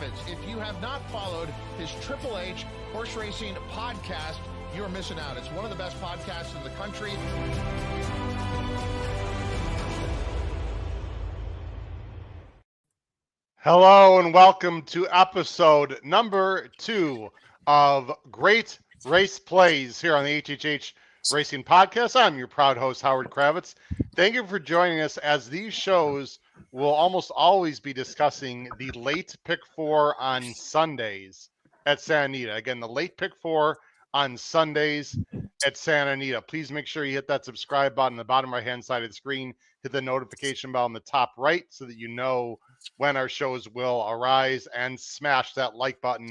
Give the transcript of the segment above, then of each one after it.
Kravitz. If you have not followed his Triple H horse racing podcast, you're missing out. It's one of the best podcasts in the country. Hello and welcome to episode number 2 of Great Race Plays here on the HHH Racing Podcast. I'm your proud host, Howard Kravitz. Thank you for joining us, as these shows will almost always be discussing the late pick 4 on Sundays at Santa Anita. Again, the late pick 4 on Sundays at Santa Anita. Please make sure you hit that subscribe button on the bottom right-hand side of the screen. Hit the notification bell on the top right so that you know when our shows will arise, and smash that like button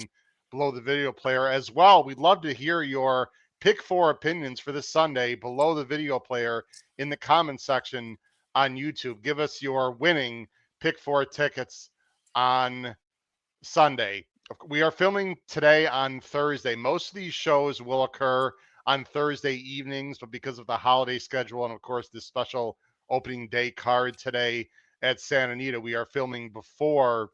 below the video player as well. We'd love to hear your pick 4 opinions for this Sunday below the video player in the comment section on YouTube. Give us your winning pick 4 tickets on Sunday. We are filming today on Thursday. Most of these shows will occur on Thursday evenings, but because of the holiday schedule and of course this special opening day card today at Santa Anita, we are filming before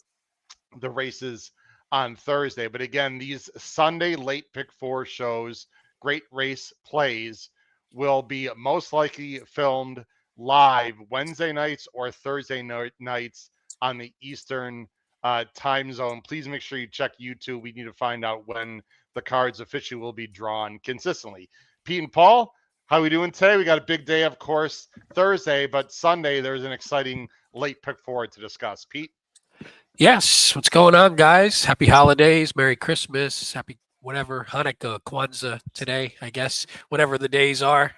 the races on Thursday. But again, these Sunday late pick 4 shows, Great Race Plays, will be most likely filmed live Wednesday nights or Thursday nights on the Eastern time zone. Please make sure you check YouTube. We need to find out when the cards officially will be drawn consistently. Pete and Paul, how are we doing today? We got a big day, of course, Thursday, but Sunday there's an exciting late pick 4 to discuss. Pete? Yes. What's going on, guys? Happy holidays. Merry Christmas. Happy whatever, Hanukkah, Kwanzaa today, I guess. Whatever the days are.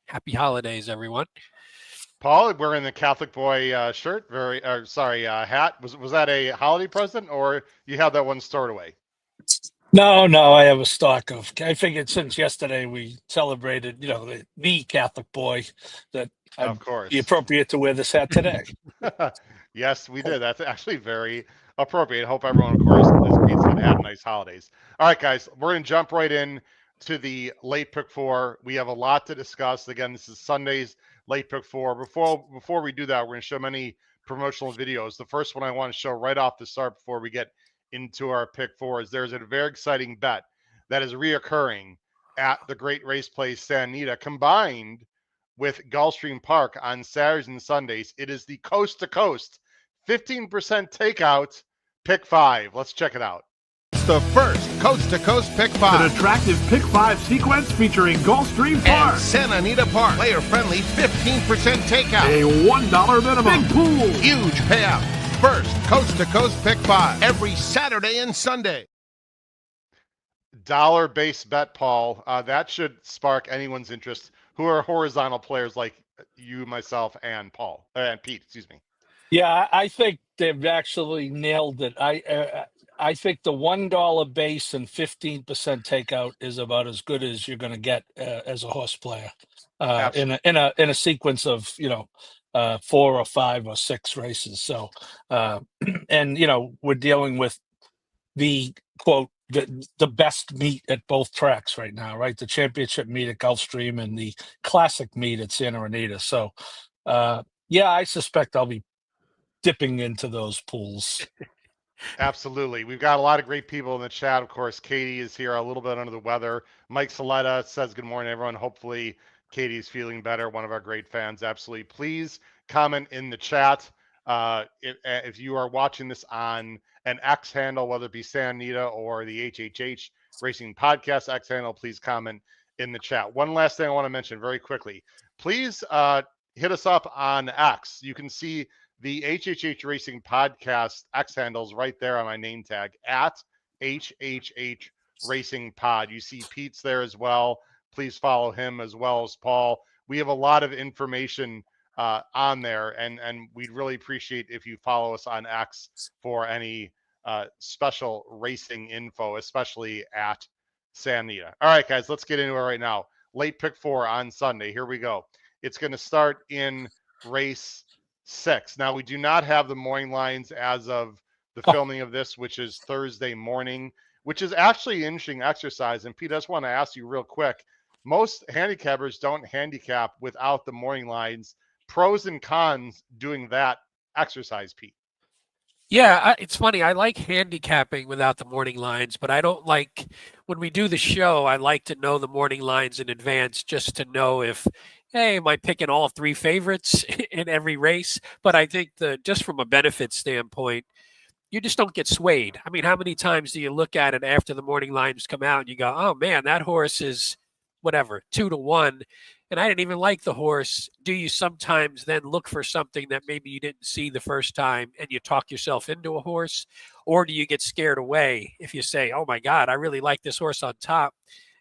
Happy holidays, everyone. Paul, wearing the Catholic boy shirt, hat. Was that a holiday present, or you have that one stored away? No, I have a stock of. I figured since yesterday we celebrated, the Catholic boy, that of course, be appropriate to wear this hat today. Yes, we did. That's actually very appropriate. Hope everyone, of course, is going to have nice holidays. All right, guys, we're going to jump right in to the late pick 4. We have a lot to discuss. Again, this is Sunday's late pick 4. Before we do that, we're going to show many promotional videos. The first one I want to show right off the start before we get into our pick 4 is there's a very exciting bet that is reoccurring at the Great Race Place Santa Anita, combined with Gulfstream Park on Saturdays and Sundays. It is the coast to coast 15% takeout pick 5. Let's check it out. It's the first coast to coast pick 5. An attractive pick 5 sequence featuring Gulfstream Park and Santa Anita Park. Player friendly 15% takeout. A $1 minimum. Big pool. Huge payout. First coast to coast pick 5 every Saturday and Sunday. Dollar-based bet, Paul. That should spark anyone's interest who are horizontal players like you, myself, and Paul and Pete. Excuse me. Yeah, I think they've actually nailed it. I think the $1 base and 15% takeout is about as good as you're going to get as a horse player in a sequence of 4 or 5 or 6 races. So, and we're dealing with the quote the best meet at both tracks right now, right? The championship meet at Gulfstream and the classic meet at Santa Anita. So, I suspect I'll be dipping into those pools. Absolutely. We've got a lot of great people in the chat. Of course, Katie is here a little bit under the weather. Mike Saletta says good morning, everyone. Hopefully Katie's feeling better. One of our great fans. Absolutely. Please comment in the chat. If you are watching this on an X handle, whether it be Santa Anita or the HHH Racing Podcast X handle, please comment in the chat. One last thing I want to mention very quickly. Please hit us up on X. You can see the HHH Racing Podcast X handles right there on my name tag, at HHH Racing Pod. You see Pete's there as well. Please follow him as well as Paul. We have a lot of information on there, and we'd really appreciate if you follow us on X for any special racing info, especially at Santa Anita. All right, guys, let's get into it right now. Late pick 4 on Sunday. Here we go. It's going to start in race 6. Now, we do not have the morning lines as of the filming of this, which is Thursday morning, which is actually an interesting exercise. And Pete, I just want to ask you real quick. Most handicappers don't handicap without the morning lines. Pros and cons doing that exercise, Pete? Yeah, it's funny. I like handicapping without the morning lines, but I don't like when we do the show. I like to know the morning lines in advance just to know if, hey, am I picking all three favorites in every race? But I think just from a benefit standpoint, you just don't get swayed. I mean, how many times do you look at it after the morning lines come out and you go, oh man, that horse is whatever, 2-1. And I didn't even like the horse. Do you sometimes then look for something that maybe you didn't see the first time and you talk yourself into a horse? Or do you get scared away if you say, oh my God, I really like this horse on top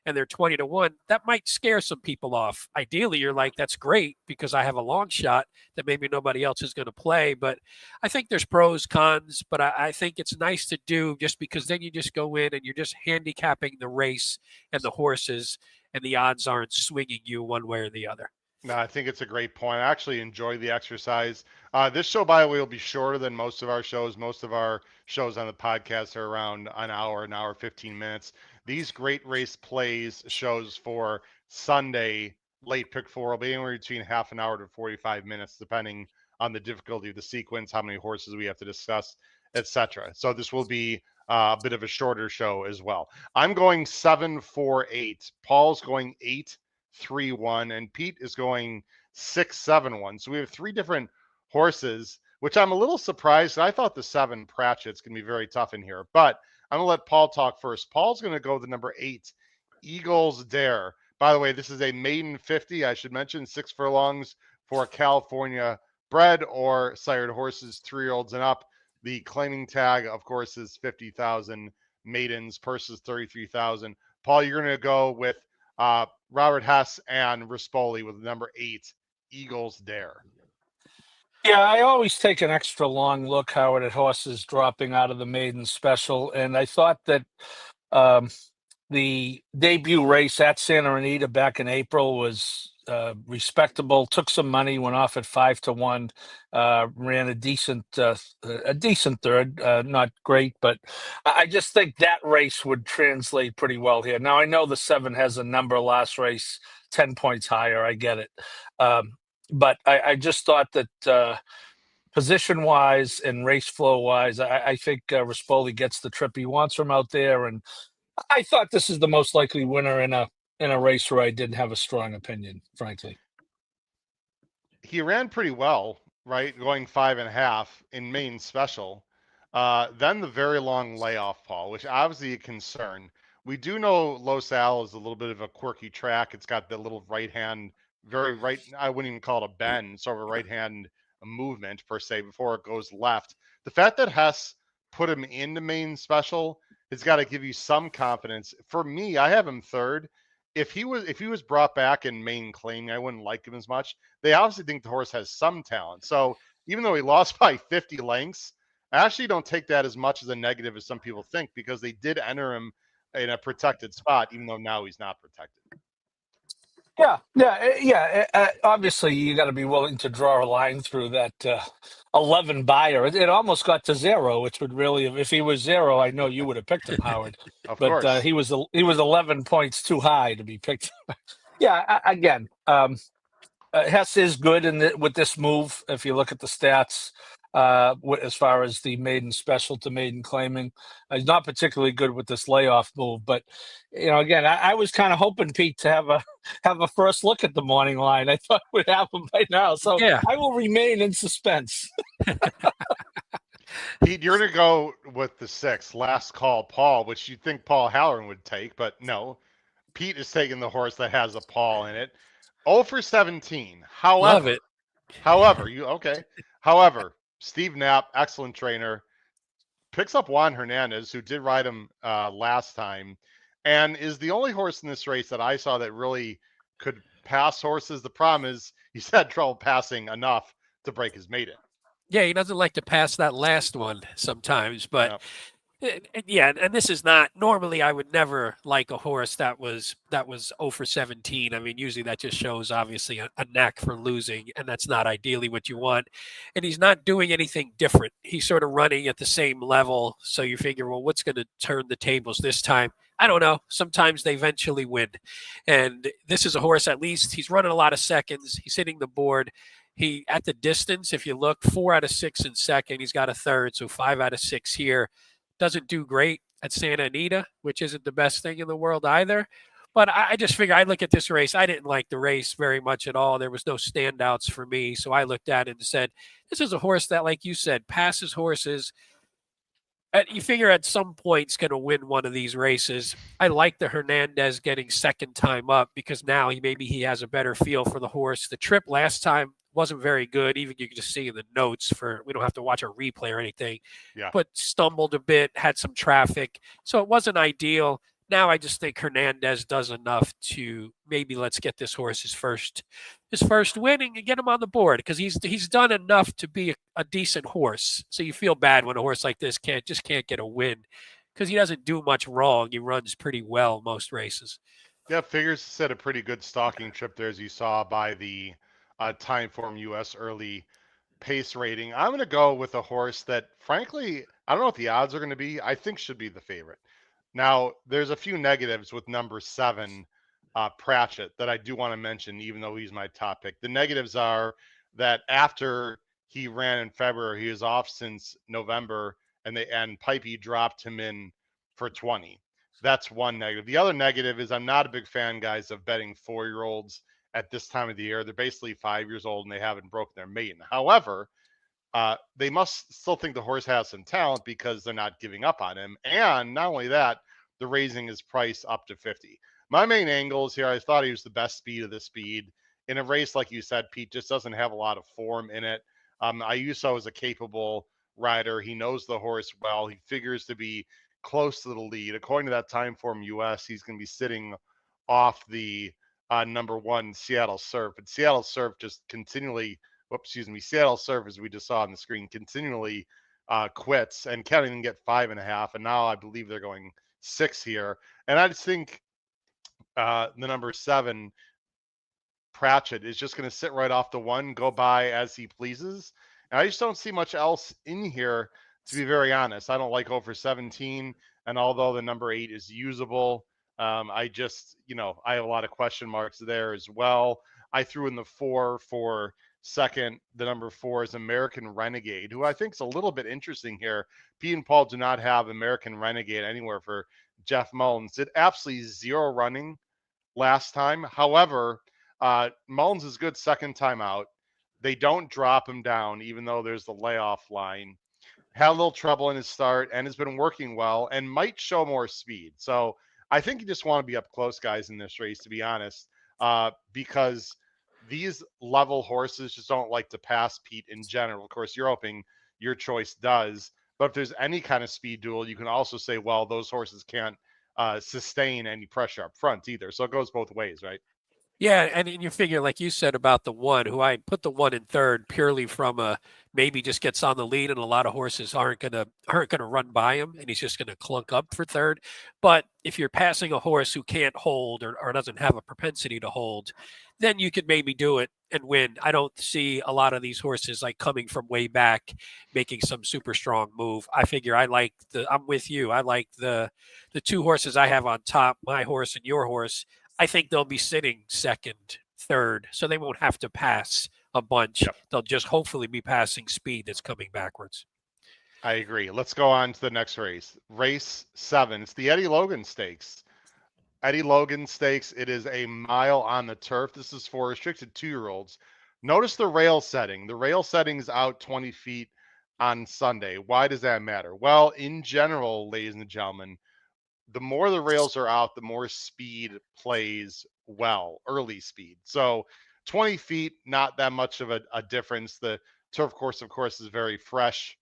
and they're 20-1? That might scare some people off. Ideally, you're like, that's great because I have a long shot that maybe nobody else is going to play. But I think there's pros, cons, but I think it's nice to do just because then you just go in and you're just handicapping the race and the horses, and the odds aren't swinging you one way or the other. No, I think it's a great point. I actually enjoy the exercise. This show, by the way, will be shorter than most of our shows. Most of our shows on the podcast are around an hour, 15 minutes. These great race plays shows for Sunday late pick four will be anywhere between half an hour to 45 minutes, depending on the difficulty of the sequence, how many horses we have to discuss, etc. So this will be a bit of a shorter show as well. I'm going 7-4-8. Paul's going 8-3-1, and Pete is going 6-7-1. So we have three different horses, which I'm a little surprised. I thought the 7 Pratchett's going to be very tough in here, but I'm going to let Paul talk first. Paul's going to go the number 8, Eagles Dare. By the way, this is a maiden 50. I should mention 6 furlongs for California bred or sired horses, 3-year-olds and up. The claiming tag, of course, is 50,000. Maidens, purses 33,000. Paul, you're going to go with Robert Hess and Rispoli with number 8, Eagles Dare. Yeah, I always take an extra long look, Howard, at horses dropping out of the maiden special, and I thought that the debut race at Santa Anita back in April was respectable. Took some money, went off at 5-1, ran a decent third, not great, but I just think that race would translate pretty well here. Now I know the 7 has a number last race 10 points higher. I get it, but I just thought that. Position wise and race flow wise, I think Rispoli gets the trip he wants from out there, and I thought this is the most likely winner in a race where I didn't have a strong opinion, frankly. He ran pretty well, right? Going 5.5 in main special. Then the very long layoff, Paul, which obviously a concern. We do know Los Al is a little bit of a quirky track. It's got the little right hand, very right. I wouldn't even call it a bend, sort of a right hand movement per se before it goes left. The fact that Hess put him into main special has got to give you some confidence. For me, I have him third. If he was brought back in main claiming, I wouldn't like him as much. They obviously think the horse has some talent. So even though he lost by 50 lengths, I actually don't take that as much as a negative as some people think, because they did enter him in a protected spot, even though now he's not protected. Yeah. Obviously, you got to be willing to draw a line through that 11 buyer. It almost got to 0, which would really, if he was 0, I know you would have picked him, Howard. Of But course. he was 11 points too high to be picked. Yeah, again, Hess is good with this move. If you look at the stats, as far as the maiden special to maiden claiming, he's not particularly good with this layoff move. But again, I was kind of hoping, Pete, to have a first look at the morning line. I thought it would happen by now, so Yeah. I will remain in suspense. Pete, you're going to go with the 6, Last Call Paul, which you'd think Paul Halloran would take, but no. Pete is taking the horse that has a Paul in it. 0 for 17. Love it. However, Steve Knapp, excellent trainer, picks up Juan Hernandez, who did ride him last time, and is the only horse in this race that I saw that really could pass horses. The problem is he's had trouble passing enough to break his maiden. Yeah, he doesn't like to pass that last one sometimes, but yeah, and this is not normally. I would never like a horse that was 0 for 17. I mean, usually that just shows obviously a knack for losing, and that's not ideally what you want. And he's not doing anything different. He's sort of running at the same level. So you figure, well, what's going to turn the tables this time? I don't know. Sometimes they eventually win. And this is a horse, at least he's running a lot of seconds. He's hitting the board. He at the distance, if you look, 4 out of 6 in second. He's got a third, so 5 out of 6 here. Doesn't do great at Santa Anita, which isn't the best thing in the world either. But I just figure I look at this race. I didn't like the race very much at all. There was no standouts for me. So I looked at it and said, this is a horse that, like you said, passes horses. You figure at some point he's going to win one of these races. I like the Hernandez getting second time up because now maybe he has a better feel for the horse. The trip last time wasn't very good. Even you can just see in the notes we don't have to watch a replay or anything. Yeah. But stumbled a bit, had some traffic. So it wasn't ideal. Now I just think Hernandez does enough to maybe let's get this horse his first winning and get him on the board because he's done enough to be a decent horse. So you feel bad when a horse like this can't get a win because he doesn't do much wrong. He runs pretty well most races. Yeah, Figures set a pretty good stalking trip there, as you saw by the Timeform US early pace rating. I'm going to go with a horse that, frankly, I don't know what the odds are going to be. I think should be the favorite. Now, there's a few negatives with number 7, Pratchett, that I do want to mention, even though he's my top pick. The negatives are that after he ran in February, he was off since November, and Pipey dropped him in for 20. That's one negative. The other negative is I'm not a big fan, guys, of betting 4-year-olds at this time of the year. They're basically 5 years old and they haven't broken their maiden. However, they must still think the horse has some talent because they're not giving up on him. And not only that, they're raising his price up to 50. My main angles here, I thought he was the best speed of the speed. In a race, like you said, Pete, just doesn't have a lot of form in it. Ayuso is a capable rider. He knows the horse well. He figures to be close to the lead. According to that Timeform US, he's going to be sitting off the number 1 Seattle Surf. But Seattle Surf just continually Seattle Surf, as we just saw on the screen, continually quits and can't even get 5.5. And now I believe they're going 6 here. And I just think the number 7, Pratchett, is just going to sit right off the 1, go by as he pleases. And I just don't see much else in here, to be very honest. I don't like over 17. And although the number 8 is usable, I just, I have a lot of question marks there as well. I threw in the 4 for second. The number 4 is American Renegade, who I think is a little bit interesting here. Pete and Paul do not have American Renegade anywhere for Jeff Mullins. Did absolutely 0 running last time. However, Mullins is good second time out. They don't drop him down, even though there's the layoff line. Had a little trouble in his start and has been working well and might show more speed. So I think you just want to be up close, guys, in this race, to be honest, because these level horses just don't like to pass Pete in general. Of course, you're hoping your choice does. But if there's any kind of speed duel, you can also say, well, those horses can't sustain any pressure up front either. So it goes both ways, right? Yeah, and you figure, like you said about the 1, who I put the 1 in third purely from maybe just gets on the lead, and a lot of horses aren't gonna run by him, and he's just gonna clunk up for third. But if you're passing a horse who can't hold or doesn't have a propensity to hold, then you could maybe do it and win. I don't see a lot of these horses like coming from way back, making some super strong move. I figure I'm with you. I like the 2 horses I have on top, my horse and your horse. I think they'll be sitting second, third, so they won't have to pass a bunch. Yep. They'll just hopefully be passing speed that's coming backwards. I agree. Let's go on to the next race. Race 7. It's the Eddie Logan Stakes. Eddie Logan Stakes. It is a mile on the turf. This is for restricted 2-year-olds. Notice the rail setting. The rail setting is out 20 feet on Sunday. Why does that matter? Well, in general, ladies and gentlemen, the more the rails are out, the more speed plays well, early speed. So 20 feet, not that much of a difference. The turf course, of course, is very fresh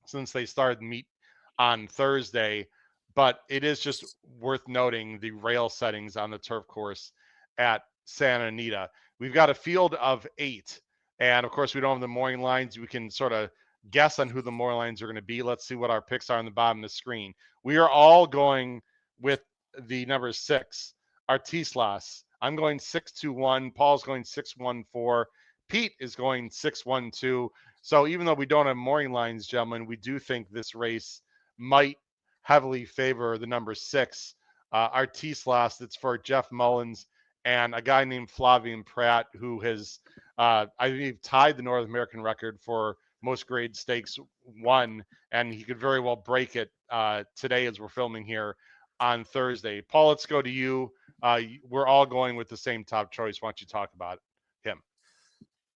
since they started meet on Thursday, but it is just worth noting the rail settings on the turf course at Santa Anita. We've got a field of 8, and of course, we don't have the morning lines. We can sort of guess on who the morning lines are going to be. Let's see what our picks are on the bottom of the screen. We are all going with the number 6, Artislas. I'm going 6-2-1. Paul's going 6-1-4. Pete is going 6-1-2. So even though we don't have morning lines, gentlemen, we do think this race might heavily favor the number 6, Artislas. That's for Jeff Mullins and a guy named Flavien Prat, who has, I believe, tied the North American record for most grade stakes won, and he could very well break it today as we're filming here on Thursday. Paul, let's go to you. We're all going with the same top choice. Why don't you talk about him?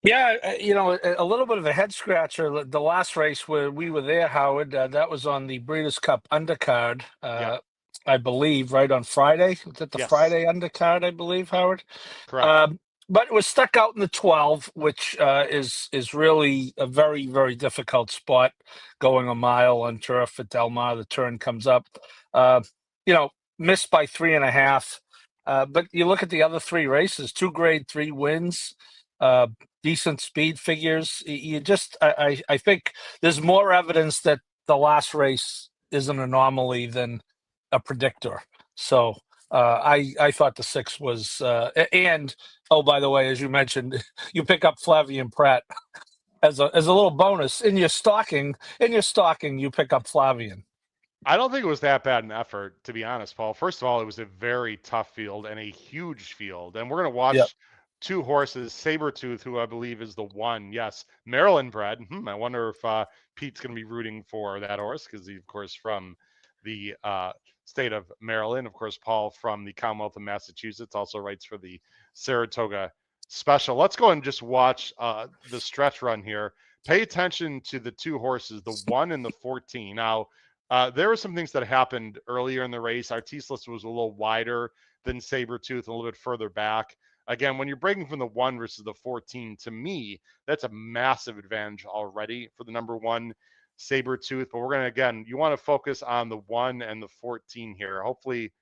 Yeah, a little bit of a head scratcher. The last race where we were there, Howard, that was on the Breeders' Cup undercard, Yeah. I believe, right on Friday. Was it the Yes. Friday undercard, I believe, Howard? Correct. But it was stuck out in the 12, which is really a very, very difficult spot, going a mile on turf at Del Mar. The turn comes up. Missed by 3.5. But you look at the other three races, 2 grade 3 wins, decent speed figures. I think there's more evidence that the last race is an anomaly than a predictor. So I thought the 6 was, and oh, by the way, as you mentioned, you pick up Flavien Prat as a little bonus in your stocking. You pick up Flavien. I don't think it was that bad an effort, to be honest, Paul. First of all, it was a very tough field and a huge field. And we're going to watch Yep. 2 horses, Sabretooth, who I believe is the one. Yes, Maryland bred. I wonder if Pete's going to be rooting for that horse because he's, of course, from the state of Maryland. Of course, Paul from the Commonwealth of Massachusetts also writes for the Saratoga Special. Let's go and just watch the stretch run here. Pay attention to the 2 horses, the 1 and the 14. Now, there were some things that happened earlier in the race. Artislas was a little wider than Sabretooth, a little bit further back. Again, when you're breaking from the 1 versus the 14, to me, that's a massive advantage already for the number 1 Sabretooth. But we're going to, again, you want to focus on the 1 and the 14 here. Hopefully,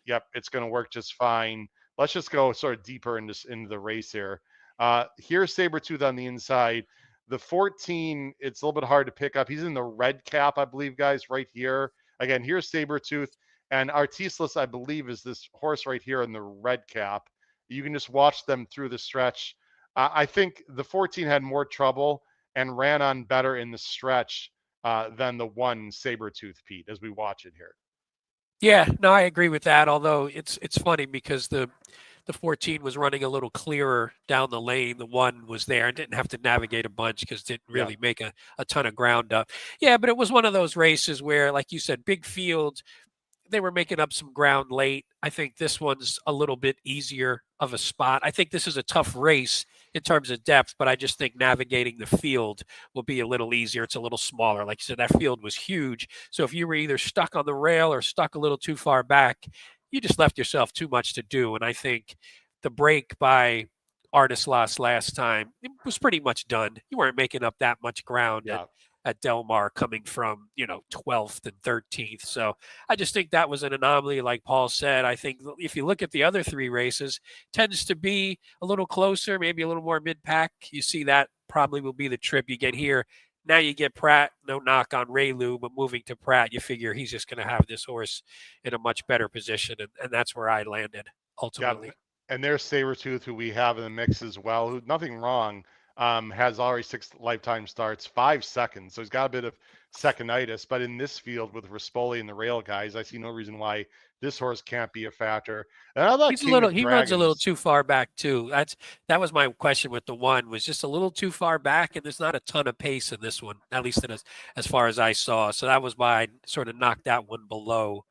yep, it's going to work just fine. Let's just go sort of deeper into the race here. Here's Sabretooth on the inside. The 14, it's a little bit hard to pick up. He's in the red cap, I believe, guys, right here. Again, here's Sabretooth. And Artislas, I believe, is this horse right here in the red cap. You can just watch them through the stretch. I think the 14 had more trouble and ran on better in the stretch than the 1 Sabretooth, Pete, as we watch it here. Yeah, no, I agree with that. Although it's funny because the 14 was running a little clearer down the lane. The 1 was there and didn't have to navigate a bunch because didn't really make a ton of ground up. Yeah, but it was one of those races where, like you said, big field, they were making up some ground late. I think this one's a little bit easier of a spot. I think this is a tough race in terms of depth, but I just think navigating the field will be a little easier. It's a little smaller. Like you said, that field was huge. So if you were either stuck on the rail or stuck a little too far back, you just left yourself too much to do. And I think the break by Artislas last time, it was pretty much done. You weren't making up that much ground at Del Mar coming from, 12th and 13th. So I just think that was an anomaly, like Paul said. I think if you look at the other 3 races, tends to be a little closer, maybe a little more mid-pack. You see that probably will be the trip you get here. Now you get Prat, no knock on Raylu, but moving to Prat, you figure he's just going to have this horse in a much better position, and that's where I landed ultimately. And there's Sabretooth, who we have in the mix as well, who nothing wrong, has already 6 lifetime starts, 5 seconds. So he's got a bit of seconditis. But in this field with Rispoli and the rail guys, I see no reason why this horse can't be a factor. And I thought he runs a little too far back too. That was my question with the 1, was just a little too far back, and there's not a ton of pace in this one, at least as far as I saw. So that was why I sort of knocked that one below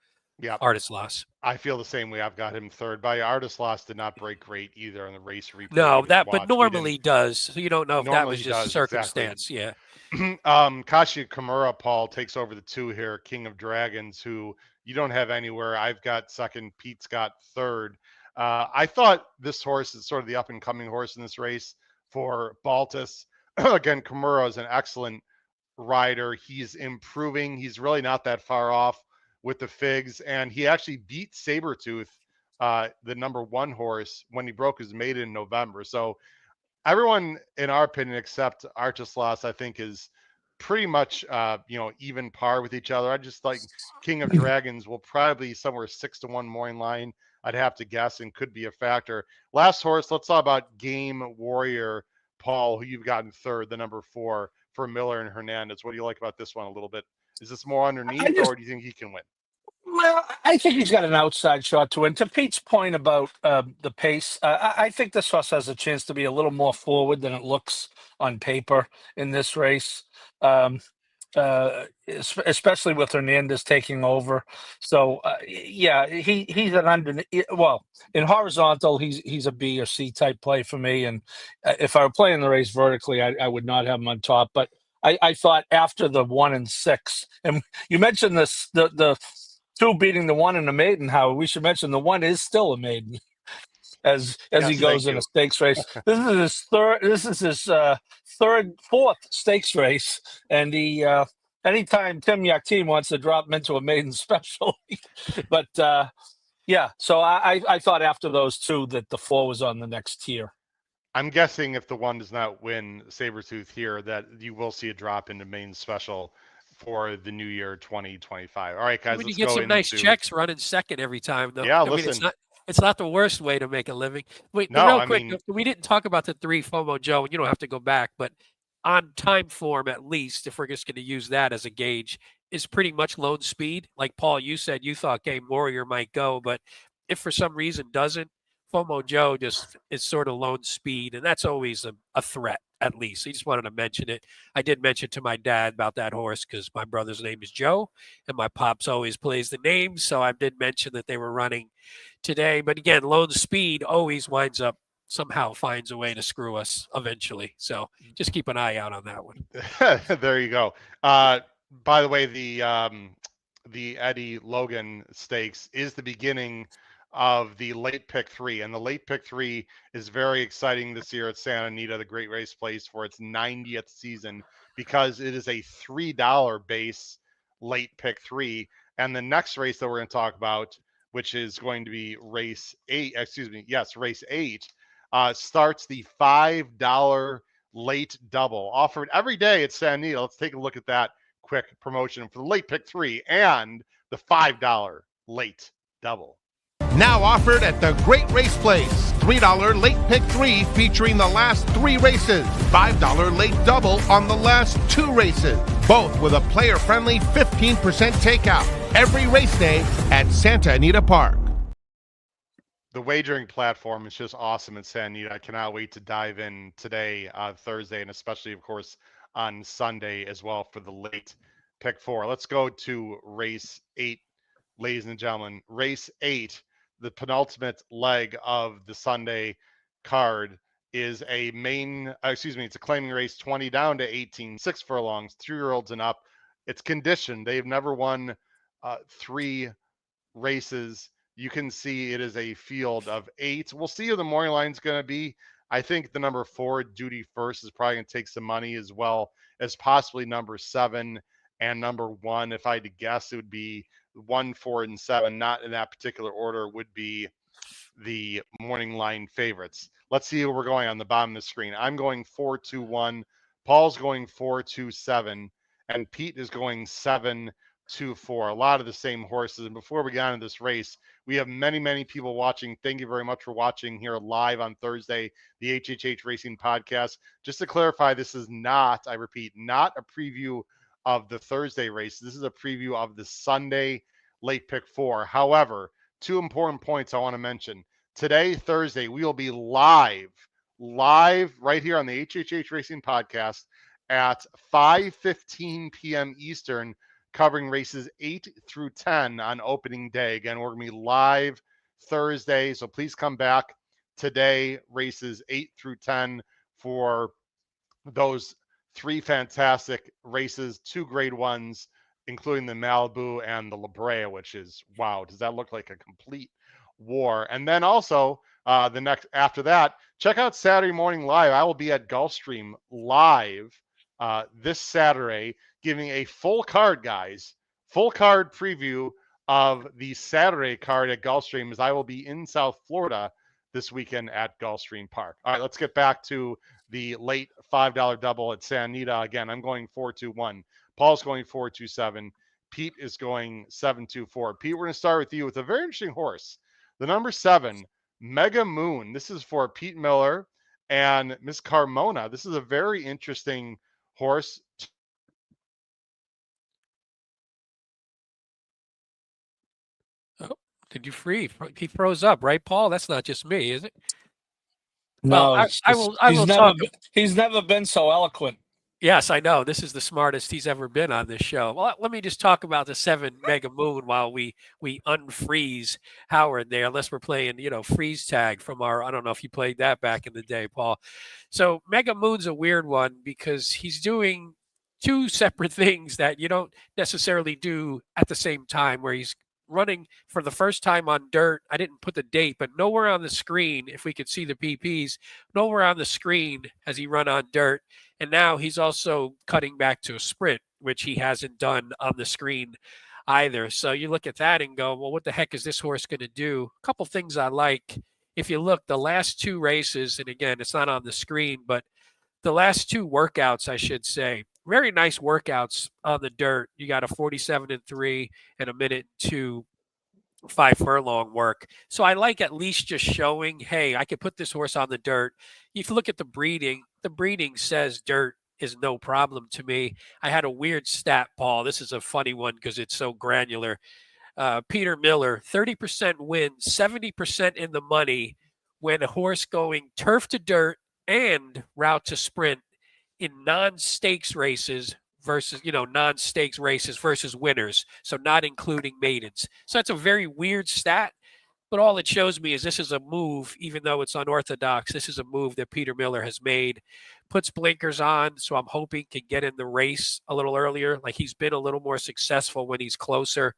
Artislas. I feel the same way. I've got him 3rd. By Artislas did not break great either on the race replay. No, but normally does. So you don't know if that was just circumstance. Exactly. Yeah. Kashi Kimura, Paul, takes over the 2 here, King of Dragons, who you don't have anywhere. I've got 2nd. Pete's got 3rd. I thought this horse is sort of the up-and-coming horse in this race for Baltus. Again, Kimura is an excellent rider. He's improving. He's really not that far off with the figs, and he actually beat Sabretooth, the number 1 horse, when he broke his maiden in November. So everyone, in our opinion, except Artislas, I think, is pretty much even par with each other. I just like King of Dragons will probably somewhere 6-1 morning line, I'd have to guess, and could be a factor. Last horse, let's talk about Game Warrior, Paul, who you've gotten 3rd, the number 4 for Miller and Hernandez. What do you like about this one a little bit? Is this more underneath, or do you think he can win? Well, I think he's got an outside shot to win. To Pete's point about the pace, I think this horse has a chance to be a little more forward than it looks on paper in this race. Um, Especially with Hernandez taking over. So yeah, he's an under. Well, in horizontal, he's a B or C type play for me. And if I were playing the race vertically, I would not have him on top. But I thought after the 1 and 6, and you mentioned this the 2 beating the 1 in the maiden. How we should mention the 1 is still a maiden as he Yes, goes thank in a you. stakes race. This is his fourth stakes race, and he anytime Tim Yakteen wants to drop him into a maiden special, but yeah. So I thought after those 2 that the 4 was on the next tier. I'm guessing if the 1 does not win Sabretooth here, that you will see a drop into main special for the new year 2025. All right, guys, When you let's get go some into nice checks running second every time, though. Yeah, I mean, listen. it's not the worst way to make a living. Wait, No, real I quick, mean, we didn't talk about the 3 FOMO Joe. You don't have to go back, but on time form, at least, if we're just going to use that as a gauge, is pretty much lone speed. Like Paul, you said you thought Game Warrior might go, but if for some reason doesn't, FOMO Joe just is sort of lone speed, and that's always a threat, at least. I just wanted to mention it. I did mention to my dad about that horse because my brother's name is Joe, and my pops always plays the name, so I did mention that they were running today. But again, lone speed always winds up somehow finds a way to screw us eventually. So just keep an eye out on that one. there you go. By the way, the Eddie Logan Stakes is the beginning of the late pick 3, and the late pick 3 is very exciting this year at Santa Anita, the Great Race Place, for its 90th season, because it is a $3 base late pick 3. And the next race that we're going to talk about, which is going to be race 8, race 8, starts the $5 late double offered every day at Santa Anita. Let's take a look at that quick promotion for the late pick 3 and the $5 late double. Now offered at the Great Race Place. $3 late pick 3 featuring the last 3 races. $5 late double on the last 2 races. Both with a player-friendly 15% takeout. Every race day at Santa Anita Park. The wagering platform is just awesome at Santa Anita. I cannot wait to dive in today, Thursday, and especially, of course, on Sunday as well for the late pick 4. Let's go to race 8, ladies and gentlemen. Race 8, the penultimate leg of the Sunday card, is a it's a claiming race 20 down to 18, 6 furlongs, 3-year-olds and up. It's conditioned. They've never won 3 races. You can see it is a field of 8. We'll see who the morning line's going to be. I think the number 4, Duty First, is probably going to take some money, as well as possibly number 7 and number 1. If I had to guess, it would be 1, 4, and 7. Not in that particular order would be the morning line favorites. Let's see who we're going on the bottom of the screen. I'm going 4-2-1. Paul's going 4-2-7. And Pete is going 7-2-4. A lot of the same horses. And before we get on to this race, we have many, many people watching. Thank you very much for watching here live on Thursday, the HHH Racing Podcast. Just to clarify, this is not, I repeat, not a preview of the Thursday race. This is a preview of the Sunday late pick 4. However, 2 important points I want to mention. Today, Thursday, we will be live right here on the HHH Racing Podcast at 5:15 p.m. Eastern, covering races 8 through 10 on opening day. Again, we're going to be live Thursday, so please come back today, races 8 through 10, for those 3 fantastic races, 2 grade 1s, including the Malibu and the La Brea, which is, wow, does that look like a complete war? And then also the next after that, check out Saturday Morning Live. I will be at Gulfstream live this Saturday, giving a full card, guys, full card preview of the Saturday card at Gulfstream, as I will be in South Florida this weekend at Gulfstream Park. All right, let's get back to the late $5 double at Santa Anita. Again, I'm going 4-2-1. Paul's going 4-2-7. Pete is going 7-2-4. Pete, we're going to start with you with a very interesting horse. The number 7, Mega Moon. This is for Pete Miller and Miss Carmona. This is a very interesting horse. Did you freeze? He froze up, right, Paul? That's not just me, is it? Well, No, I, it's I just, will. I will talk. he's never been so eloquent. Yes, I know. This is the smartest he's ever been on this show. Well, let me just talk about the 7 mega moon while we unfreeze Howard there, unless we're playing, freeze tag from our, I don't know if you played that back in the day, Paul. So mega moon's a weird one because he's doing 2 separate things that you don't necessarily do at the same time, where he's running for the first time on dirt. I didn't put the date, but nowhere on the screen, if we could see the PPs, nowhere on the screen has he run on dirt. And now he's also cutting back to a sprint, which he hasn't done on the screen either. So you look at that and go, well, what the heck is this horse going to do? A couple things I like. If you look, the last 2 races, and again, it's not on the screen, but the last 2 workouts, I should say, very nice workouts on the dirt. You got a 47-3 and a minute 2 5 furlong work. So I like at least just showing, hey, I could put this horse on the dirt. If you look at the breeding says dirt is no problem to me. I had a weird stat, Paul. This is a funny one because it's so granular. Peter Miller, 30% wins, 70% in the money when a horse going turf to dirt and route to sprint in non-stakes races versus, non-stakes races versus winners. So not including maidens. So that's a very weird stat, but all it shows me is this is a move, even though it's unorthodox, this is a move that Peter Miller has made, puts blinkers on. So I'm hoping can get in the race a little earlier. Like he's been a little more successful when he's closer.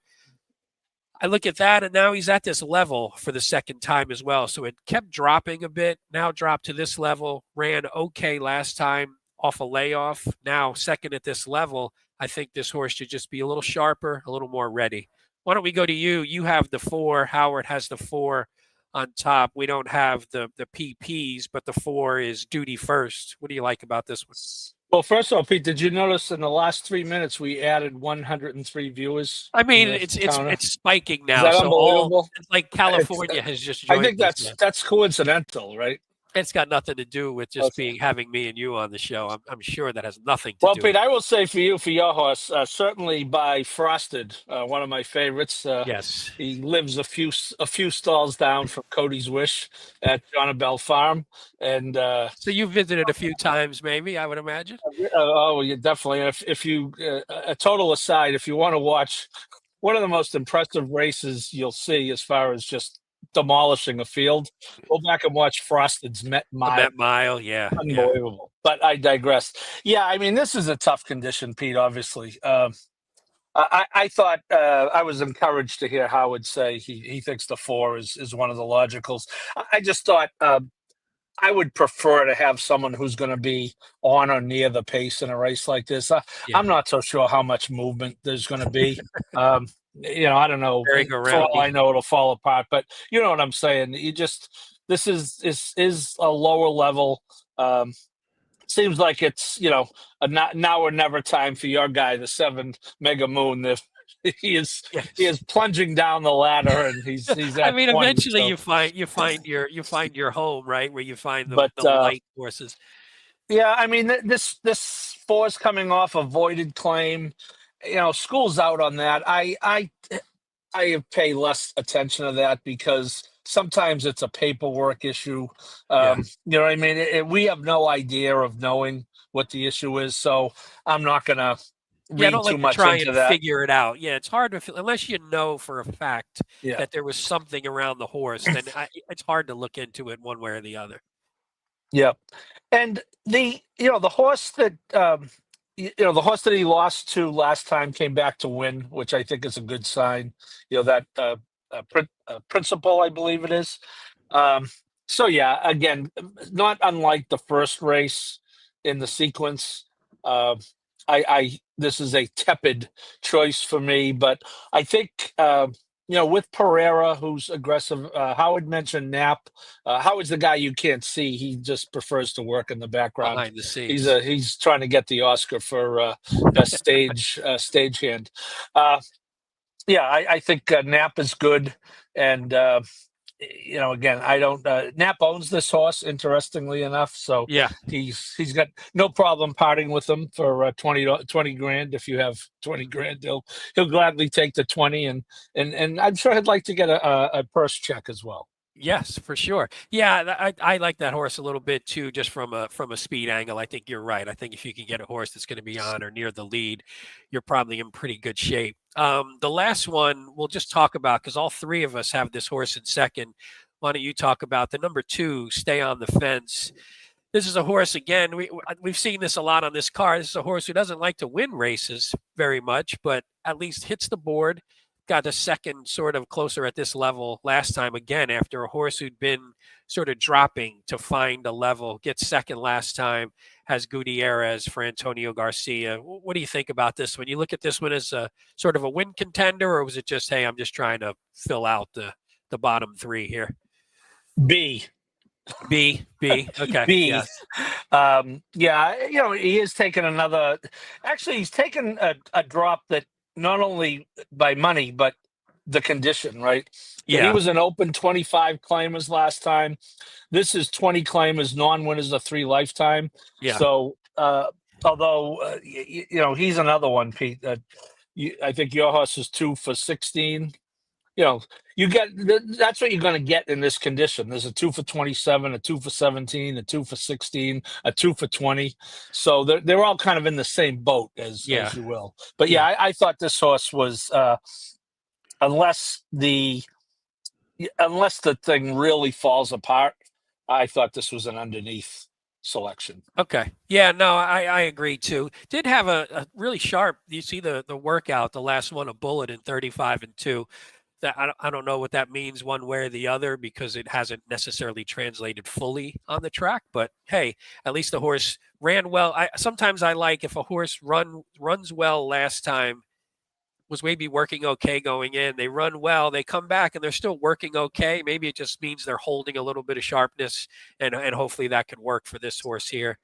I look at that, and now he's at this level for the second time as well. So it kept dropping a bit, now dropped to this level, ran okay last time off a layoff. Now second at this level, I think this horse should just be a little sharper, a little more ready. Why don't we go to you? You have the 4. Howard has the 4 on top. We don't have the PPs, but the 4 is duty first. What do you like about this one? Well, first of all, Pete, did you notice in the last 3 minutes we added 103 viewers? I mean, it's spiking now. Is that so unbelievable? it's like California has just joined. I think that's coincidental, right? It's got nothing to do with just having me and you on the show. I'm sure that has nothing to do. Well, Pete, I will say for your horse, certainly by Frosted, one of my favorites. Yes, he lives a few stalls down from Cody's Wish at John Bell Farm, and so you visited a few times, maybe I would imagine. You definitely. If you a total aside, if you want to watch one of the most impressive races you'll see as far as just demolishing a field, go back and watch Frosted's Met Mile. Met Mile, yeah, unbelievable. Yeah. But I digress. Yeah, I mean, this is a tough condition, Pete. Obviously, I thought I was encouraged to hear Howard say he thinks the 4 is one of the logicals. I just thought I would prefer to have someone who's going to be on or near the pace in a race like this. I'm not so sure how much movement there's going to be. I don't know. For all I know, it'll fall apart. But you know what I'm saying. This is a lower level. Seems like it's a now or never time for your guy, the 7 mega moon. He is plunging down the ladder, and he's at I mean, 20, eventually so. you find your home, right, where you find the light horses. Yeah, I mean, this 4 is coming off a voided claim. School's out on that. I pay less attention to that because sometimes it's a paperwork issue. You know what I mean? We have no idea of knowing what the issue is, so I'm not going to read too much into that. Figure it out. Yeah, it's hard to unless you know for a fact that there was something around the horse. Then it's hard to look into it one way or the other. Yeah, and the horse that the horse that he lost to last time came back to win, which I think is a good sign. That Principal, I believe it is. So yeah, again, not unlike the first race in the sequence. This is a tepid choice for me, but I think with Pereira, who's aggressive. Howard mentioned Knapp. Howard's the guy you can't see. He just prefers to work in the background behind the scenes. He's trying to get the Oscar for best stagehand. I think Knapp is good, and again, I don't. Knapp owns this horse, interestingly enough, so Yeah. he's got no problem parting with them for 20 grand. If you have 20 grand, he'll gladly take the 20, and I'm sure he'd like to get a purse check as well. Yes, for sure. Yeah, I like that horse a little bit too, just from a speed angle. I think you're right. I think if you can get a horse that's going to be on or near the lead, you're probably in pretty good shape. The last one we'll just talk about, because all three of us have this horse in second. Why don't you talk about the number 2, Stay on the Fence? This is a horse, again, we've seen this a lot on this card. This is a horse who doesn't like to win races very much, but at least hits the board. Got a second sort of closer at this level last time, again, after a horse who'd been sort of dropping to find a level. Gets second last time, has Gutierrez for Antonio Garcia. What do you think about this one? You look at this one as a sort of a win contender, or was it just, hey, I'm just trying to fill out the bottom 3 here? B. Okay. B. Yes. Yeah, he has taken another. Actually, he's taken a drop that not only by money but the condition, right? Yeah. He was an open 25 claimers last time. This is 20 claimers, non-winners of 3 lifetime. Yeah. So, although he's another one, Pete. I think your horse is 2 for 16. You get that's what you're going to get in this condition. There's a 2 for 27, a 2 for 17, a 2 for 16, a 2 for 20. So they're all kind of in the same boat, as you will. But I thought this horse was, unless the thing really falls apart, I thought this was an underneath selection. Okay. Yeah, no, I agree too. Did have a really sharp, you see the workout, the last one, a bullet in 35 and 2. That I don't know what that means one way or the other, because it hasn't necessarily translated fully on the track. But hey, at least the horse ran well. Sometimes I like if a horse runs well last time, was maybe working okay going in. They run well, they come back and they're still working okay. Maybe it just means they're holding a little bit of sharpness, and hopefully that can work for this horse here.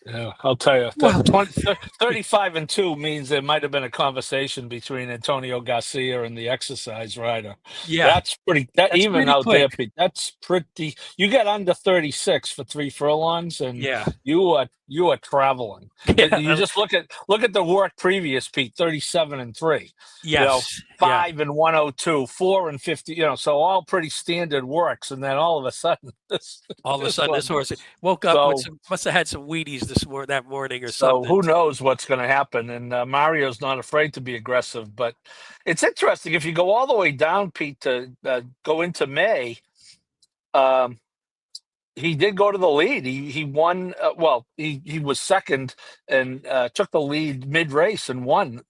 Yeah, I'll tell you, 35 and 2 means there might have been a conversation between Antonio Garcia and the exercise rider. Yeah, that's pretty. That's even pretty out quick. there, that's pretty. You get under 36 for 3 furlongs, and you are traveling. Yeah. You just look at the work previous, Pete. 37 and 3. Yes. 5 and 102, 4 and 50. So all pretty standard works, and then all of a sudden, this horse woke up with must have had some Wheaties that morning or something. So who knows what's going to happen? And Mario's not afraid to be aggressive, but it's interesting if you go all the way down, Pete, to go into May. He did go to the lead. He won. He was second and took the lead mid-race and won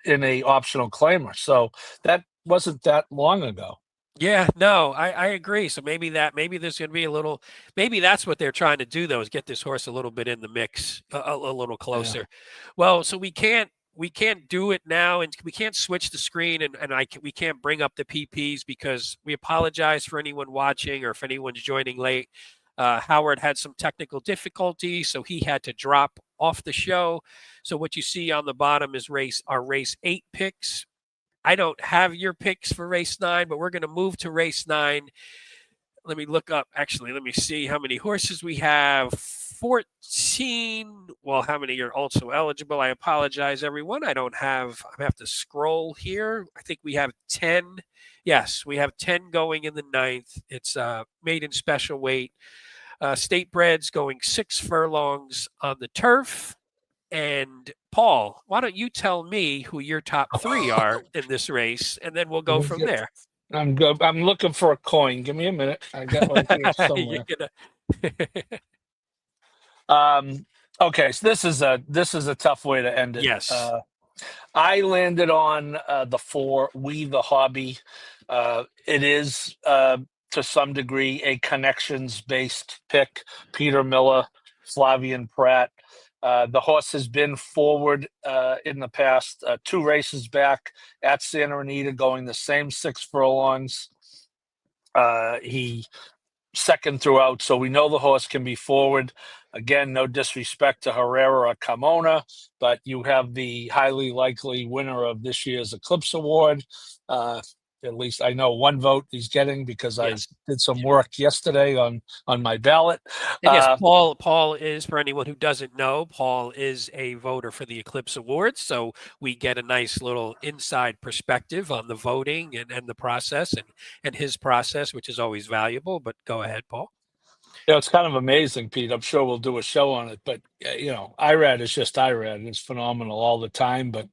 in a optional claimer. So that wasn't that long ago. Yeah, no, I agree. So maybe there's going to be a little, maybe that's what they're trying to do, though, is get this horse a little bit in the mix, a little closer. Yeah. Well, so we can't do it now, and we can't switch the screen, and we can't bring up the PPs, because we apologize for anyone watching or if anyone's joining late. Howard had some technical difficulties, so he had to drop off the show. So what you see on the bottom is our race 8 picks. I don't have your picks for race 9, but we're going to move to race 9. Let me look up. Actually, let me see how many horses we have. 14. Well, how many are also eligible? I apologize, everyone. I have to scroll here. I think we have 10. Yes, we have 10 going in the 9th. It's maiden special weight. State breds going 6 furlongs on the turf. And Paul, why don't you tell me who your top 3 are in this race, and then we'll go from there. I'm good. I'm looking for a coin. Give me a minute. I got one here somewhere. Okay, so this is a tough way to end it. Yes. I landed on the 4, We the Hobby. It is to some degree a connections-based pick. Peter Miller, Flavian Pratt. The horse has been forward in the past 2 races back at Santa Anita, going the same 6 furlongs. He second throughout, so we know the horse can be forward. Again, no disrespect to Herrera or Carmona, but you have the highly likely winner of this year's Eclipse Award. At least I know one vote he's getting because Yes. I did some work yesterday on my ballot. And yes, Paul is, for anyone who doesn't know, Paul is a voter for the Eclipse Awards. So we get a nice little inside perspective on the voting and the process and his process, which is always valuable. But go ahead, Paul. It's kind of amazing, Pete. I'm sure we'll do a show on it, but IRAD is just IRAD, and it's phenomenal all the time. But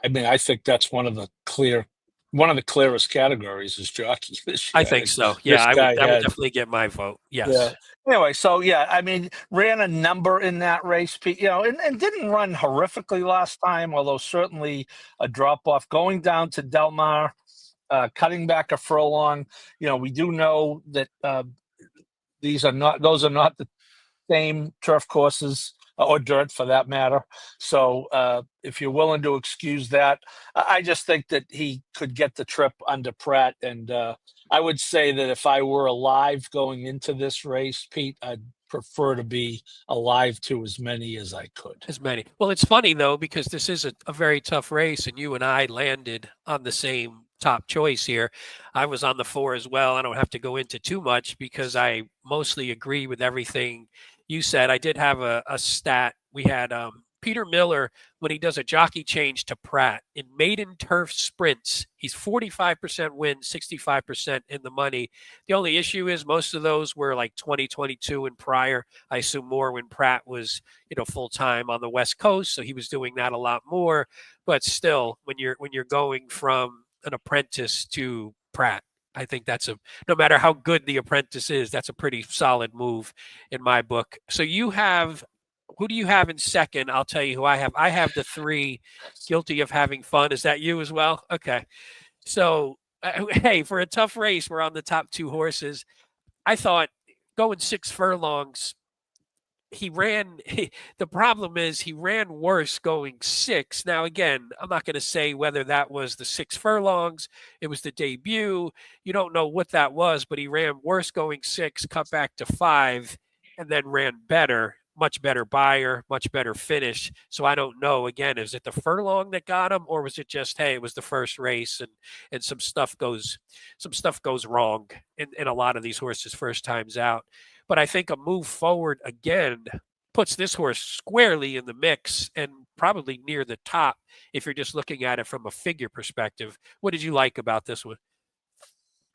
I mean, I think that's one of the clearest categories is jockey this year. I think so. This Yeah, guy that would definitely get my vote. Yes. Yeah. Anyway, so I mean, ran a number in that race, Pete, and didn't run horrifically last time, although certainly a drop off going down to Del Mar, cutting back a furlong. We do know that those are not the same turf courses or dirt for that matter. So if you're willing to excuse that, I just think that he could get the trip under Pratt. And I would say that if I were alive going into this race, Pete, I'd prefer to be alive to as many as I could. As many. Well, it's funny, though, because this is a very tough race, and you and I landed on the same top choice here. I was on the 4 as well. I don't have to go into too much because I mostly agree with everything you said. I did have a stat. We had Peter Miller, when he does a jockey change to Pratt in maiden turf sprints, he's 45% win, 65% in the money. The only issue is most of those were like 2022 and prior. I assume more when Pratt was, full time on the West Coast, so he was doing that a lot more. But still, when you're going from an apprentice to Pratt, I think no matter how good the apprentice is, that's a pretty solid move in my book. So who do you have in second? I'll tell you who I have. I have the 3 Guilty of Having Fun. Is that you as well? Okay. So, hey, for a tough race, we're on the top 2 horses. I thought going 6 furlongs, the problem is he ran worse going 6. Now, again, I'm not going to say whether that was the 6 furlongs, it was the debut. You don't know what that was, but he ran worse going 6, cut back to 5, and then ran better, much better buyer, much better finish. So I don't know. Again, is it the furlong that got him, or was it just, hey, it was the first race and some stuff goes wrong in a lot of these horses' first times out. But I think a move forward again puts this horse squarely in the mix and probably near the top if you're just looking at it from a figure perspective. What did you like about this one?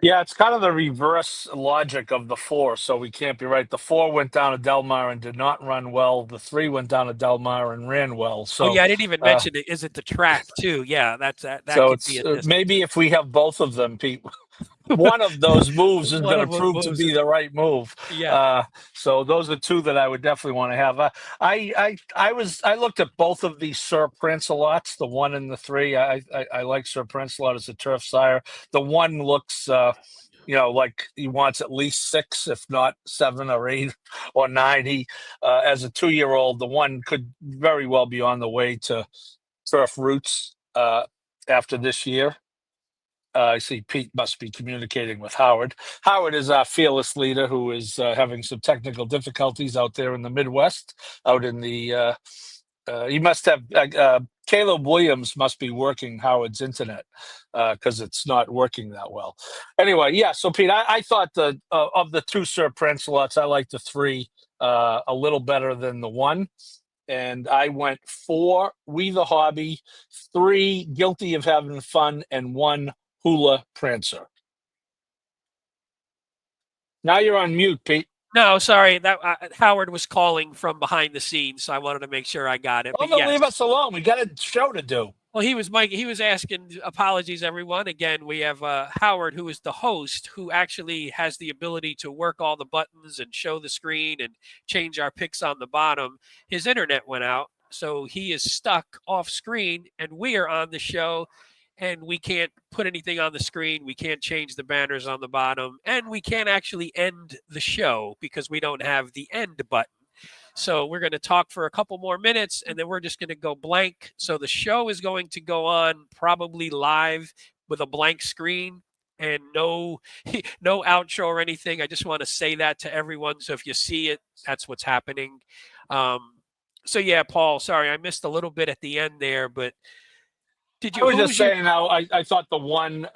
Yeah, it's kind of the reverse logic of the 4, so we can't be right. The 4 went down to Del Mar and did not run well. The 3 went down to Del Mar and ran well. So, I didn't even mention it. Is it the track too? Yeah, that so could be it. Maybe if we have both of them, Pete, one of those moves is going to prove to be the right move. Yeah. So those are 2 that I would definitely want to have. I looked at both of these Sir Prancelots, the 1 and the 3. I like Sir Prancelot as a turf sire. The 1 looks, like he wants at least 6, if not 7 or 8 or 9. He, as a 2-year-old, the 1 could very well be on the way to turf roots after this year. I see Pete must be communicating with Howard. Howard is our fearless leader who is having some technical difficulties out there in the Midwest, out in the he must have Caleb Williams must be working Howard's internet because it's not working that well. Anyway, yeah. So Pete, I thought of the 2 Sir Prancelots, I like the 3 a little better than the 1. And I went 4 We the Hobby, 3 Guilty of Having Fun, and 1 Hula Prancer. Now you're on mute, Pete. No, sorry. That Howard was calling from behind the scenes, so I wanted to make sure I got it. Don't leave us alone. We got a show to do. Well, he was asking, apologies, everyone. Again, we have Howard, who is the host, who actually has the ability to work all the buttons and show the screen and change our picks on the bottom. His internet went out, so he is stuck off screen, and we are on the show. And we can't put anything on the screen. We can't change the banners on the bottom. And we can't actually end the show because we don't have the end button. So we're going to talk for a couple more minutes, and then we're just going to go blank. So the show is going to go on probably live with a blank screen and no outro or anything. I just want to say that to everyone. So if you see it, that's what's happening. So, yeah, Paul, sorry, I missed a little bit at the end there, but... I was just saying now, I thought the 1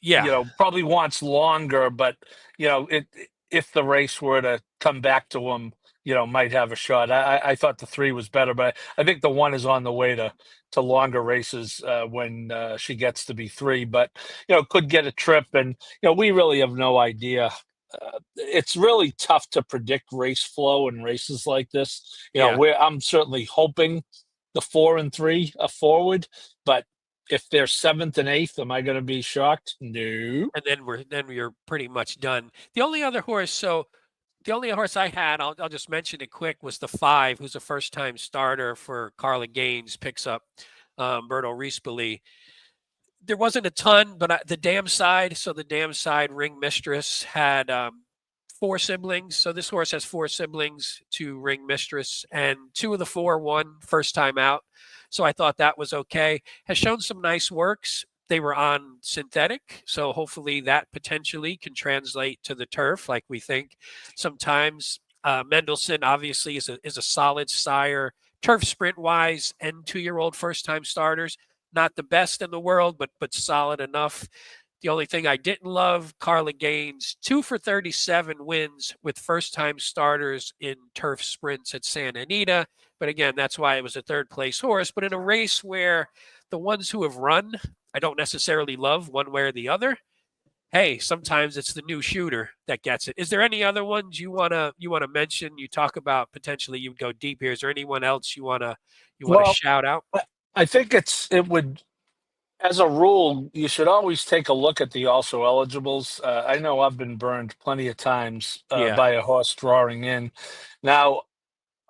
Yeah. probably wants longer, but if the race were to come back to him, might have a shot. I thought the 3 was better, but I think the 1 is on the way to longer races when she gets to be 3. But could get a trip, and we really have no idea. It's really tough to predict race flow in races like this. Yeah. Where I'm certainly hoping the 4 and 3 are forward, but if they're 7th and 8th, am I going to be shocked? No. And then we're pretty much done. The only horse I had, I'll just mention it quick, was the 5, who's a first-time starter for Carla Gaines, picks up Berto Rispoli. There wasn't a ton, but the Dam Side, Ring Mistress had 4 siblings. So this horse has 4 siblings to Ring Mistress, and 2 of the 4 won first time out. So I thought that was okay. Has shown some nice works. They were on synthetic, so hopefully that potentially can translate to the turf, like we think sometimes. Mendelssohn obviously is a solid sire, turf sprint wise, and 2-year-old first time starters. Not the best in the world, but solid enough. The only thing I didn't love, Carla Gaines, 2 for 37 wins with first time starters in turf sprints at Santa Anita. But again, that's why it was a 3rd place horse. But in a race where the ones who have run, I don't necessarily love one way or the other. Hey, sometimes it's the new shooter that gets it. Is there any other ones you wanna mention? You talk about potentially you go deep here. Is there anyone else you wanna shout out? I think it would, as a rule, you should always take a look at the also eligibles. I know I've been burned plenty of times Yeah. by a horse drawing in. Now,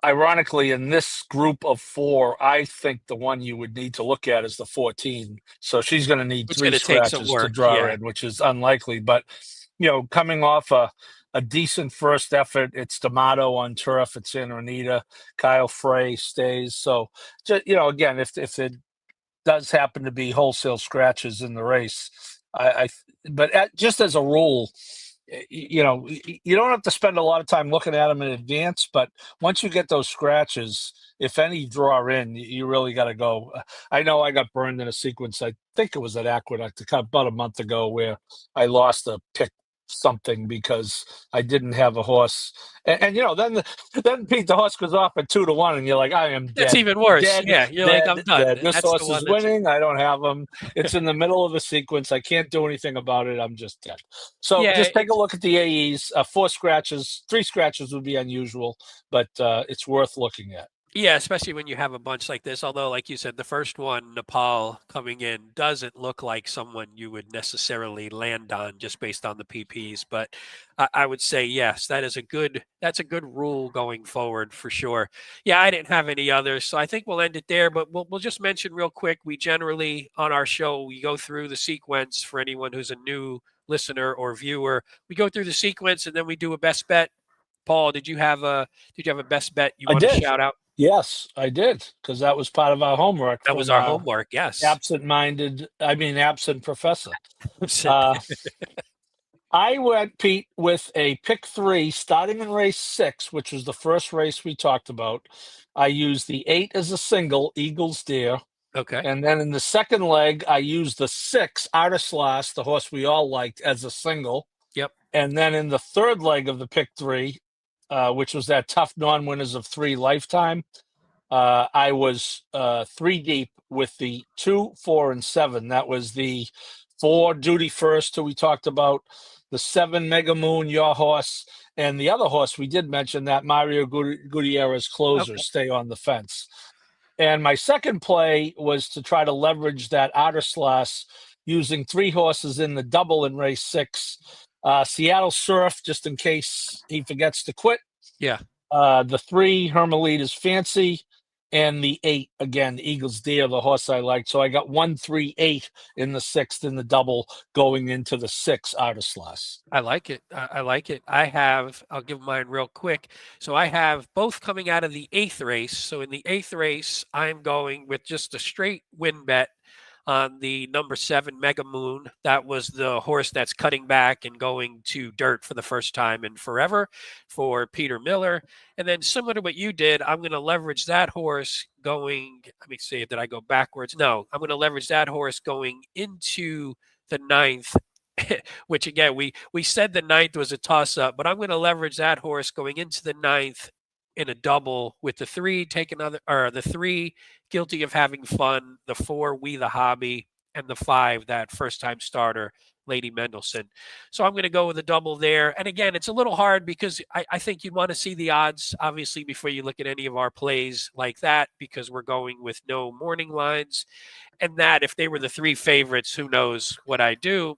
ironically, in this group of 4, I think the one you would need to look at is the 14. So she's going to need It's 3 gonna take some scratches to work, draw yeah. in, which is unlikely. But coming off a decent first effort, it's D'Amato on turf at Santa Anita. Kyle Frey stays. So, again, if it does happen to be wholesale scratches in the race, but just as a rule, you don't have to spend a lot of time looking at them in advance, but once you get those scratches, if any draw in, you really got to go. I know I got burned in a sequence. I think it was at Aqueduct about a month ago where I lost a pick something because I didn't have a horse, and then Pete, the horse goes off at 2 to 1, and you're like, I am dead. That's even worse. Dead, Yeah, you're like, I'm done. dead. This That's horse the one is that's- winning. I don't have him. It's in the middle of a sequence. I can't do anything about it. I'm just dead. So Yeah, just take a look at the AEs. 4 scratches, 3 scratches would be unusual, but it's worth looking at. Yeah, especially when you have a bunch like this. Although, like you said, the first one, Nepal coming in, doesn't look like someone you would necessarily land on just based on the PPs. But I would say yes, that's a good rule going forward for sure. Yeah, I didn't have any others, so I think we'll end it there. But we'll just mention real quick. We generally on our show we go through the sequence for anyone who's a new listener or viewer. We go through the sequence and then we do a best bet. Paul, did you have a best bet you want to shout out? Yes, I did, because that was part of our homework. That was our homework, yes. Absent professor. I went, Pete, with a pick 3 starting in race 6, which was the first race we talked about. I used the 8 as a single, Eagles Dare. Okay. And then in the second leg, I used the 6, Artislas, the horse we all liked, as a single. Yep. And then in the third leg of the pick 3, which was that tough non-winners of 3 lifetime, I was 3 deep with the 2, 4, and 7. That was the 4 Duty First, who we talked about, the 7 Mega Moon, your horse, and the other horse we did mention, that Mario Gutierrez closer, Stay on the Fence. And my second play was to try to leverage that Artislas using 3 horses in the double in race 6. Seattle Surf, just in case he forgets to quit. Yeah. The 3, Hermelida's Fancy, and the 8, again, Eagles Dare, the horse I liked. So I got 1, 3, 8 in the 6th in the double going into the 6 Artislas. I like it. I like it. I'll give mine real quick. So I have both coming out of the 8th race. So in the 8th race, I'm going with just a straight win bet on the number 7 Mega Moon. That was the horse that's cutting back and going to dirt for the first time in forever for Peter Miller. And then similar to what you did, I'm going to leverage that horse going, let me see, did I go backwards? No, I'm going to leverage that horse going into the 9th which again we said the ninth was a toss up, but I'm going to leverage that horse going into the ninth in a double with the 3 take another, or the 3 guilty of having fun, the 4 we the hobby, and the 5 that first time starter Lady Mendelssohn. So I'm going to go with a double there. And again, it's a little hard because I think you'd want to see the odds, obviously, before you look at any of our plays like that, because we're going with no morning lines. And that if they were the 3 favorites, who knows what I do.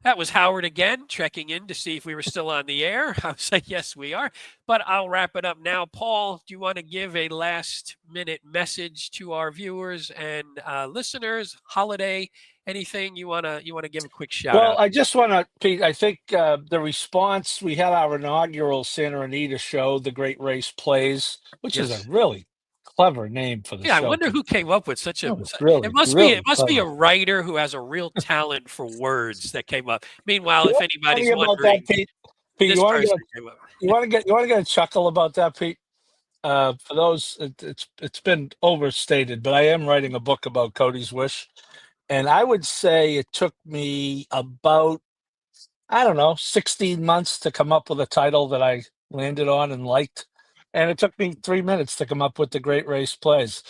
That was Howard again, checking in to see if we were still on the air. I was like, yes, we are. But I'll wrap it up now. Paul, do you want to give a last minute message to our viewers and listeners? Holiday, anything you wanna give a quick shout Well, out? I just want to, Pete, I think the response, we had our inaugural Santa Anita show, The Great Race Plays, which is a Yes. really clever name for the Yeah, I show. wonder who came up with such a. Oh, really, It must really be a clever. writer who has a real talent for words that came up. Meanwhile, You if know what's funny anybody's about wondering, that, Pete? Pete, this person came up. you want to get a chuckle about that, Pete? For those, it's been overstated, but I am writing a book about Cody's Wish, and I would say it took me about, I don't know, 16 months to come up with a title that I landed on and liked. And it took me 3 minutes to come up with The Great Race Plays.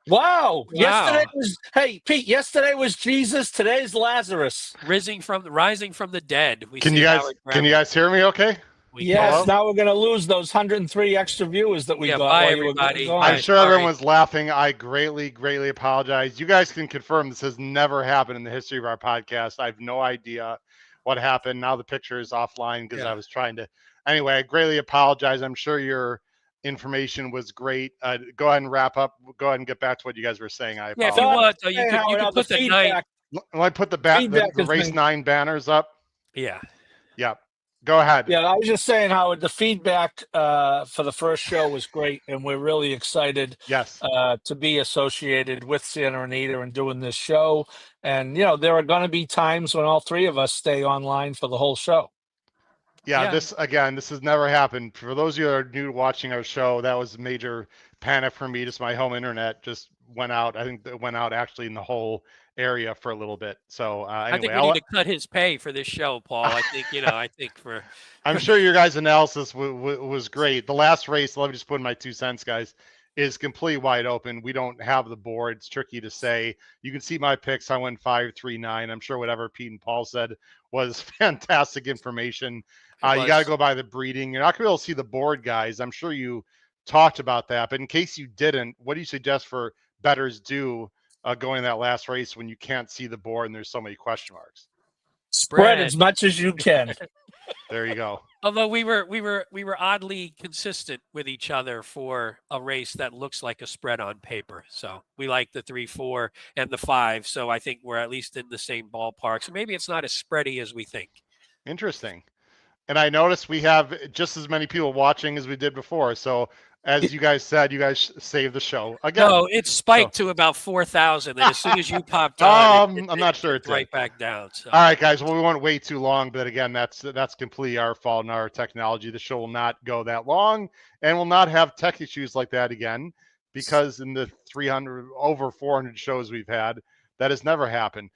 Wow. Wow. Hey, Pete, yesterday was Jesus. Today's Lazarus. Rising from the dead. We Can see you Howard guys Kravitz. hear me okay? We Yes, Hello? now we're going to lose those 103 extra viewers that we Yeah, got bye, while you were everybody. gone. I'm Bye. sure Sorry. everyone was laughing. I greatly, greatly apologize. You guys can confirm this has never happened in the history of our podcast. I have no idea what happened. Now the picture is offline because Yeah. I was trying to. Anyway, I greatly apologize. I'm sure your information was great. Go ahead and wrap up. Go ahead and get back to what you guys were saying. I Yeah, if you apologize. want, though, you could put the night. Let me put the feedback the has race been 9 banners up. Yeah. Yep. Go ahead. Yeah, I was just saying, Howard, the feedback for the first show was great, and we're really excited Yes. to be associated with Santa Anita and doing this show. And, you know, there are going to be times when all 3 of us stay online for the whole show. Yeah, Yeah. this has never happened. For those of you that are new to watching our show, that was a major panic for me. Just my home internet just went out. I think it went out actually in the whole area for a little bit. So I think anyway, we need to cut his pay for this show, Paul. I think, I think for. I'm sure your guys' analysis was great. The last race, let me just put in my 2 cents, guys, is completely wide open. We don't have the board. It's tricky to say. You can see my picks. I went 5-3-9. I'm sure whatever Pete and Paul said was fantastic information. You got to go by the breeding. You're not going to be able to see the board, guys. I'm sure you talked about that. But in case you didn't, what do you suggest for bettors do going that last race when you can't see the board and there's so many question marks? Spread as much as you can. There you go. Although we were oddly consistent with each other for a race that looks like a spread on paper. So we like the 3, 4, and the 5. So I think we're at least in the same ballpark. So maybe it's not as spready as we think. Interesting. And I noticed we have just as many people watching as we did before. So as you guys said, you guys saved the show again. No, it spiked to about 4,000, and as soon as you popped on, I'm not sure it's right back down. So. All right, guys. Well, we went way too long, but again, that's completely our fault and our technology. The show will not go that long, and will not have tech issues like that again, because in the 300 over 400 shows we've had, that has never happened.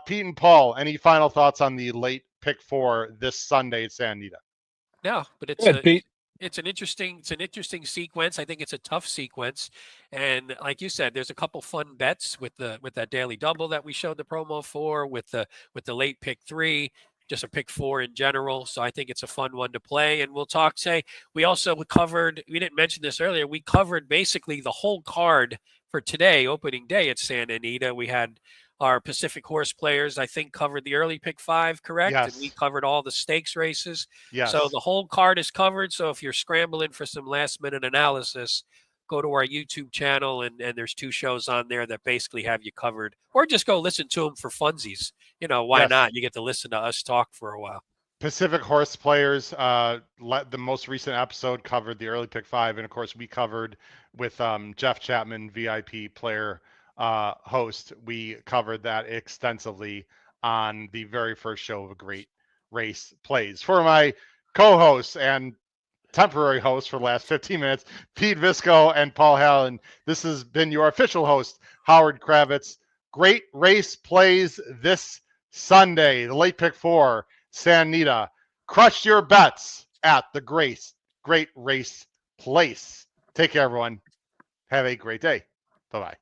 Pete and Paul, any final thoughts on the late pick 4 this Sunday at Santa Anita? No, but it's it's an interesting sequence. I think it's a tough sequence, and like you said, there's a couple fun bets with that daily double that we showed the promo for, with the late pick 3, just a pick 4 in general. So I think it's a fun one to play. And we'll talk. We also covered. We didn't mention this earlier. We covered basically the whole card for today, opening day at Santa Anita. We had our Pacific Horse players, I think, covered the early pick 5, correct? Yes. And we covered all the stakes races. Yes. So the whole card is covered. So if you're scrambling for some last minute analysis, go to our YouTube channel, and there's 2 shows on there that basically have you covered. Or just go listen to them for funsies. Why not? You get to listen to us talk for a while. Pacific Horse players, the most recent episode covered the early pick 5, and of course we covered with Jeff Chapman, VIP player host. We covered that extensively on the very first show of A Great Race Plays. For my co-hosts and temporary hosts for the last 15 minutes, Pete Visco and Paul Hallen. This has been your official host, Howard Kravitz. Great race plays this Sunday. The late pick 4, Santa Anita. Crush your bets at the Great Race Place. Take care, everyone. Have a great day. Bye-bye.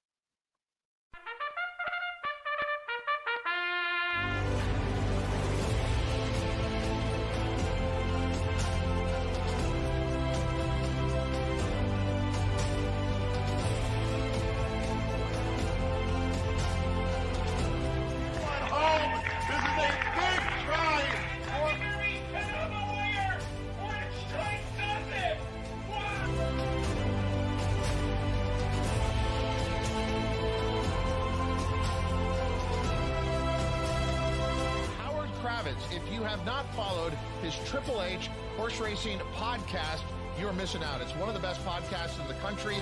If you have not followed his Triple H horse racing podcast, you're missing out. It's one of the best podcasts in the country.